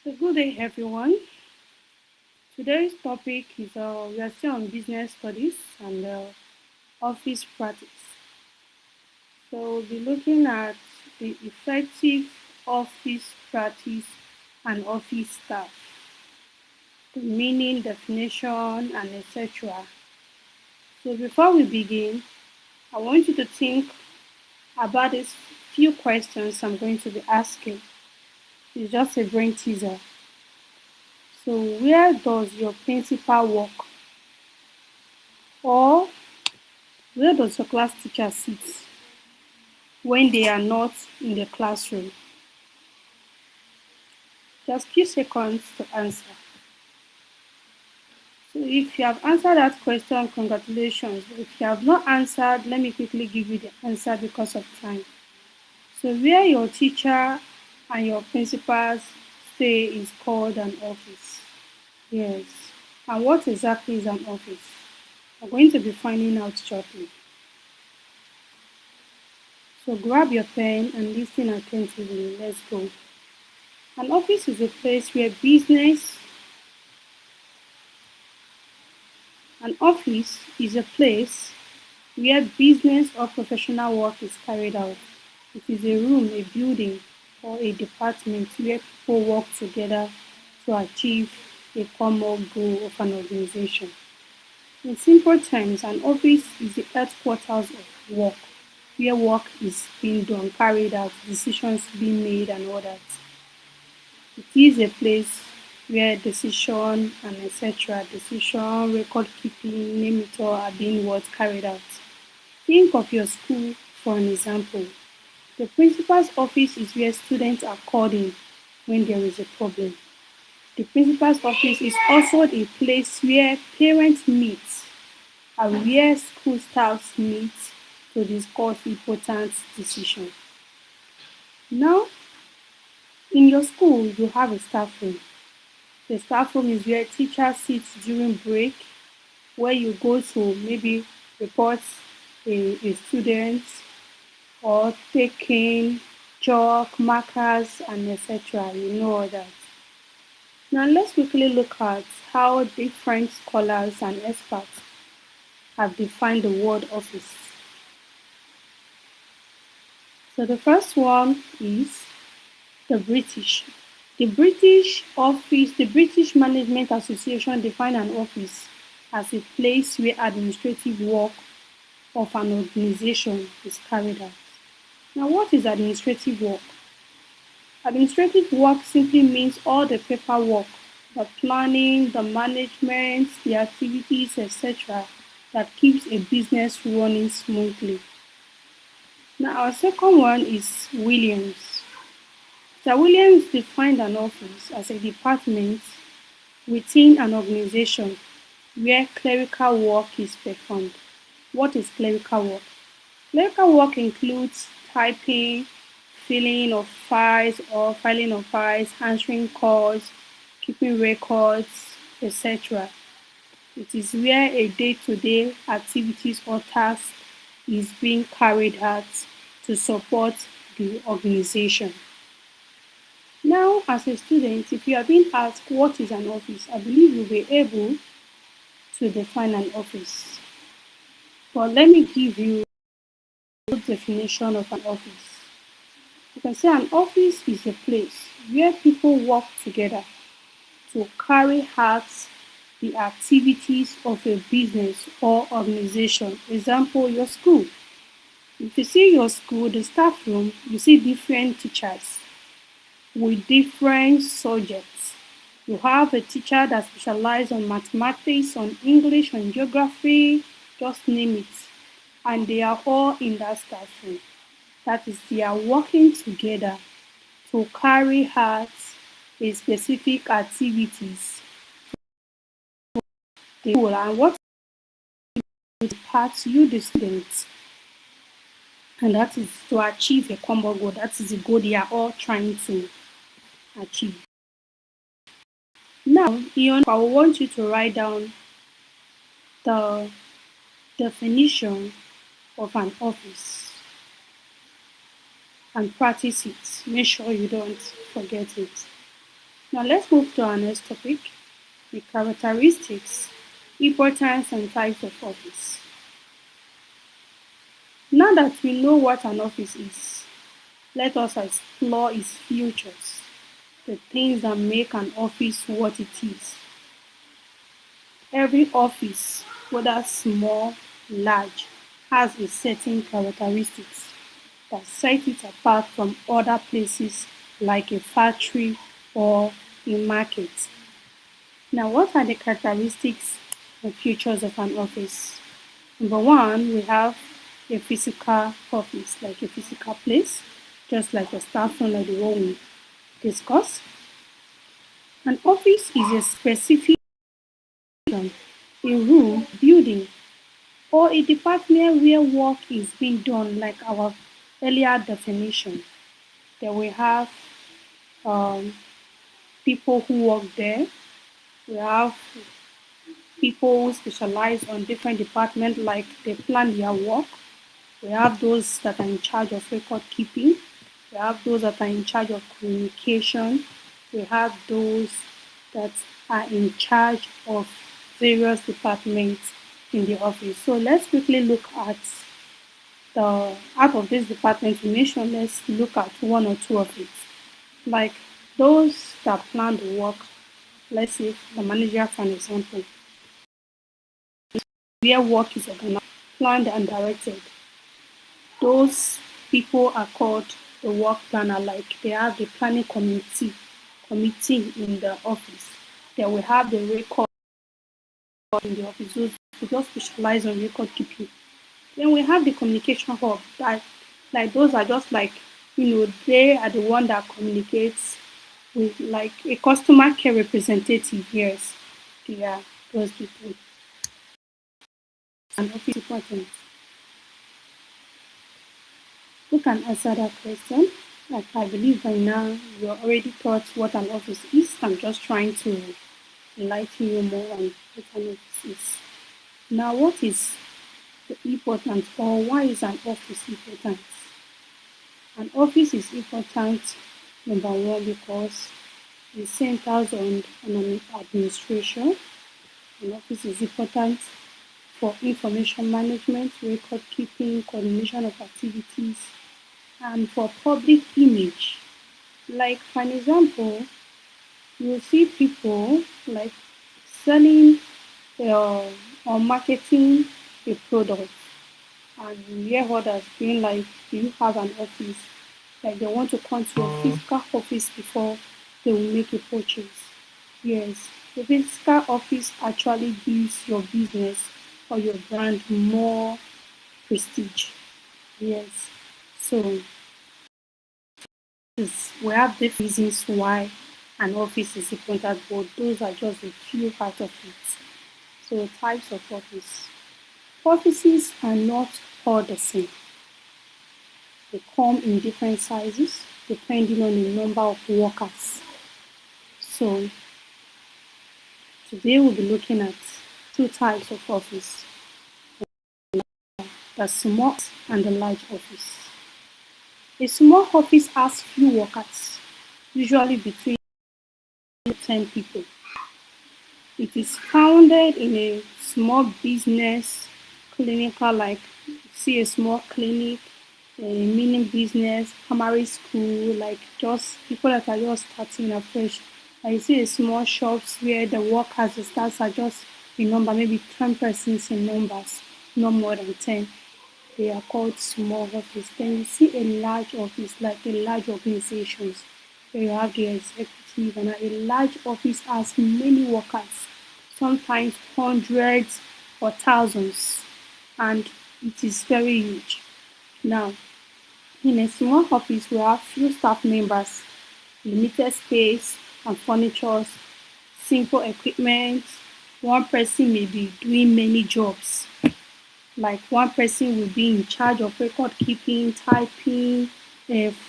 So good day, everyone. Today's topic is we are still on business studies and office practice. So we'll be looking at the effective office practice and office staff, the meaning, definition, and etc. So before we begin, I want you to think about these few questions I'm going to be asking. It's just a brain teaser. So where does your principal work? Or where does your class teacher sit when they are not in the classroom? Just few seconds to answer. So if you have answered that question, congratulations. But if you have not answered, let me quickly give you the answer because of time. So where your teacher and your principals stay is called an office. Yes. And what exactly is an office? We're going to be finding out shortly. So grab your pen and listen attentively. Let's go. An office is a place where an office is a place where business or professional work is carried out. It is a room, a building, or a department where people work together to achieve a common goal of an organization. In simple terms, an office is the headquarters of work, where work is being done, carried out, decisions being made, and all that. It is a place where decision and etc. decision, record keeping, name it all are being carried out. Think of your school for an example. The principal's office is where students are called in when there is a problem. The principal's office is also a place where parents meet and where school staffs meet to discuss important decisions. Now, in your school, you have a staff room. The staff room is where teachers sit during break, where you go to maybe report a student or take in chalk, markers, and etc. You know all that. Now let's quickly look at how different scholars and experts have defined the word office. So the first one is the British. The British Management Association defined an office as a place where administrative work of an organization is carried out. Now, what is administrative work? Administrative work simply means all the paperwork, the planning, the management, the activities, etc., that keeps a business running smoothly. Now, our second one is Williams. Sir Williams defined an office as a department within an organization where clerical work is performed. What is clerical work? Clerical work includes typing, filling of files or filing of files, answering calls, keeping records, etc. It is where a day-to-day activities or task is being carried out to support the organization. Now, as a student, if you are being asked what is an office, I believe you'll be able to define an office. But let me give you a definition of an office. You can say an office is a place where people work together to carry out the activities of a business or organization. Example, your school. If you see your school, the staff room, you see different teachers with different subjects. You have a teacher that specializes on mathematics, on English, on geography, just name it. And they are all in that staff room. That is, they are working together to carry out a specific activities. And what is part you the students, and that is to achieve a common goal. That is the goal they are all trying to achieve. Now, Ian, I want you to write down the definition of an office and practice it. Make sure you don't forget it. Now let's move to our next topic, the characteristics, importance, and types of office. Now that we know what an office is, let us explore its features, the things that make an office what it is. Every office, whether small, large, has a certain characteristics that set it apart from other places like a factory or a market. Now, what are the characteristics and features of an office? Number one, we have a physical office, like a physical place, just like a staff room, like the one we discussed. An office is a specific a room, building, or a department where work is being done, like our earlier definition. Then we have um, people who work there. We have people who specialize on different departments, like they plan their work. We have those that are in charge of record keeping. We have those that are in charge of communication. We have those that are in charge of various departments in the office. So let's quickly look at the out of this department we mentioned, let's look at one or two of it. Like those that plan the work, let's say the manager for an example, where work is organized, planned and directed. Those people are called the work planner, like they have the planning committee in the office. Then we have the record in the office, those who just specialize on record keeping. Then we have the communication hub that like those are just like they are the one that communicates with like a customer care representative. Yes, they are those people. And office important. Who can answer that question? Like I believe by now you already taught what an office is. I'm just trying to enlighten you more on what an office is. Now, what is the important, or why is an office important? An office is important, number one, because it centers on an administration. An office is important for information management, record keeping, coordination of activities, and for public image. Like for an example, you see people like selling or marketing a product, and you hear others being like, "Do you have an office?" Like they want to come to your physical office before they will make a purchase. Yes, the physical office actually gives your business or your brand more prestige. Yes, so we have the reasons why an office is important, but those are just a few parts of it. So types of office. Offices are not all the same. They come in different sizes depending on the number of workers. So today we'll be looking at two types of office, the small and the large office. A small office has few workers, usually between 10 people. It is founded in a small business, clinical, like see a small clinic, a mini business, primary school, like just people that are just starting afresh. I see a small shops where the workers, the staffs are just a number, maybe 10 persons in numbers, no more than 10. They are called small office. Then you see a large office, like a large organizations, where you have the executive, and a large office has many workers, sometimes hundreds or thousands, and it is very huge. Now, in a small office, we have few staff members, limited space and furniture, simple equipment. One person may be doing many jobs. Like one person will be in charge of record keeping, typing,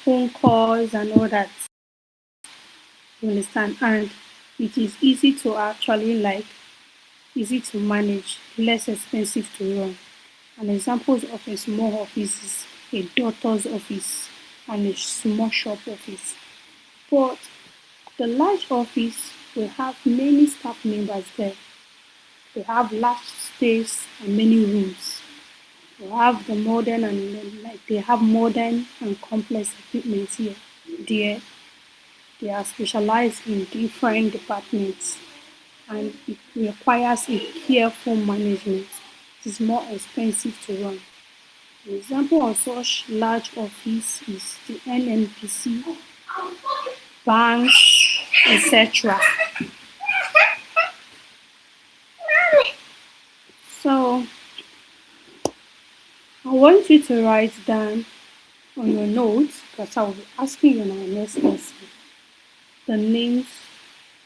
phone calls, and all that. You understand? And it is easy to actually easy to manage, less expensive to run. And examples of a small office is a doctor's office and a small shop office. But The large office will have many staff members there. They have large space and many rooms. They have the modern and like they have modern and complex equipment here. There, they are specialized in different departments and it requires a careful management. It is more expensive to run. An example of such large office is the NNPC, banks, etc. So I want you to write down on your notes because I will be asking you in our next lesson the names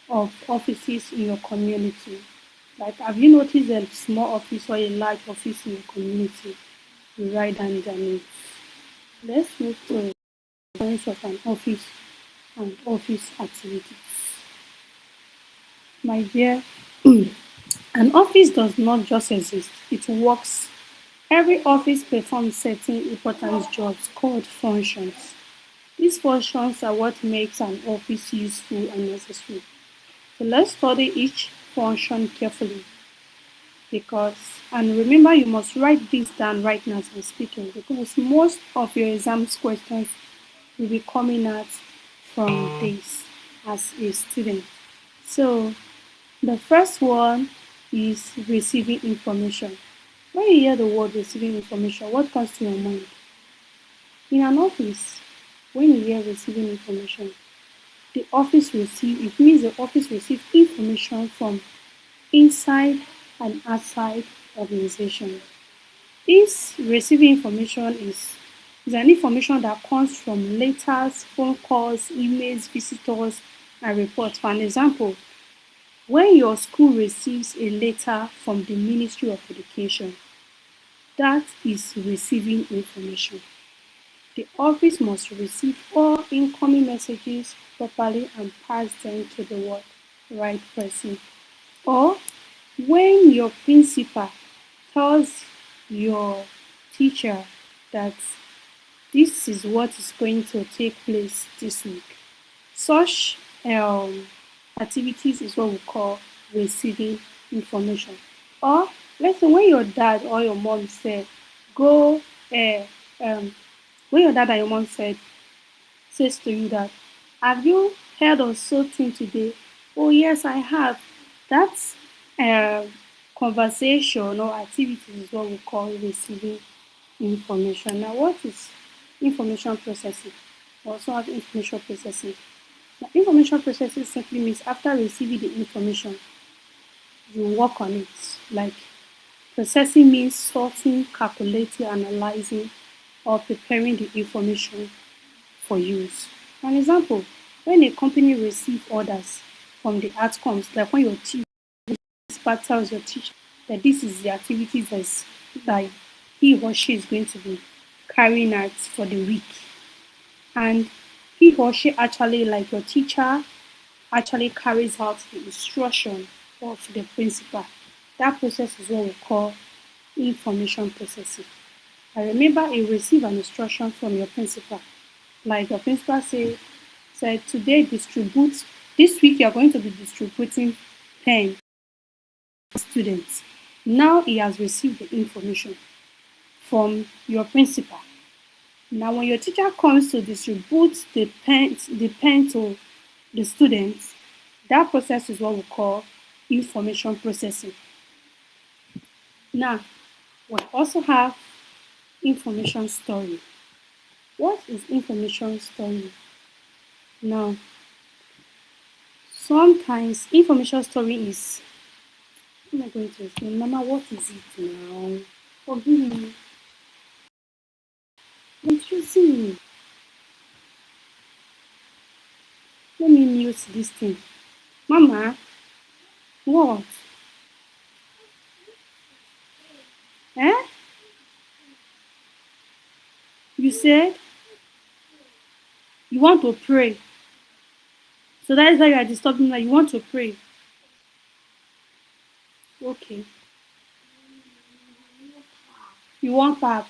of offices in your community. Like, have you noticed a small office or a large office in your community? You write down the names. Let's move to the difference of an office and office activities. My dear, an office does not just exist, it works. Every office performs certain important jobs called functions. These functions are what makes an office useful and necessary. So let's study each function carefully because, and remember you must write this down right now as I'm speaking because most of your exams questions will be coming out from this as a student. So the first one is receiving information. When you hear the word receiving information, what comes to your mind? In an office, when you hear receiving information, it means the office receives information from inside and outside organization. This receiving information is an information that comes from letters, phone calls, emails, visitors, and reports. For an example, when your school receives a letter from the Ministry of Education, that is receiving information. The office must receive all incoming messages properly and pass them to the right person. Or when your principal tells your teacher that this is what is going to take place this week, such activities is what we call receiving information. Or let's say when your dad or your mom said, go, um, when your dad and your mom says to you that, have you heard of something today? Oh yes, I have. That's conversation or activities is what we call receiving information. Now, what is information processing? We also have information processing. Now, information processing simply means after receiving the information, you work on it. Like processing means sorting, calculating, analyzing, or preparing the information for use. For an example, when a company receives orders from the outcomes, like when your principal tells your teacher that this is the activities that he or she is going to be carrying out for the week, and he or she actually, like your teacher, actually carries out the instruction of the principal. That process is what we call information processing. I remember you receive an instruction from your principal. Like your principal said today distribute this week you are going to be distributing pen to students. Now he has received the information from your principal. Now when your teacher comes to distribute the pen to the students, that process is what we call information processing. Now we also have information storing. What is information storing? Now, sometimes information storing is, how am I going to explain? Mama, what is it now? Forgive me. Confusing me. Let me mute this thing. Mama, what? Eh? You said you want to pray. So that is why you are disturbing me. You want to pray. Okay. You want pap.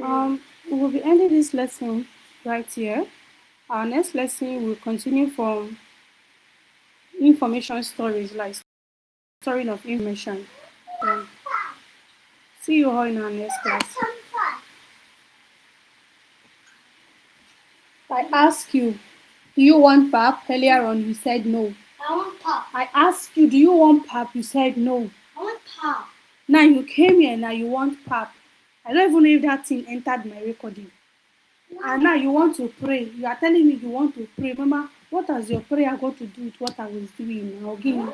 We will be ending this lesson right here. Our next lesson will continue from information storage, like storing of information. See you all in our next class. I asked you, do you want pap? Earlier on, you said no. I want pap. I asked you, do you want pap? You said no. I want pap. Now you came here, now you want pap. I don't even know if that thing entered my recording. No. And now you want to pray. You are telling me you want to pray. Mama, what has your prayer got to do with what I was doing now? Give me.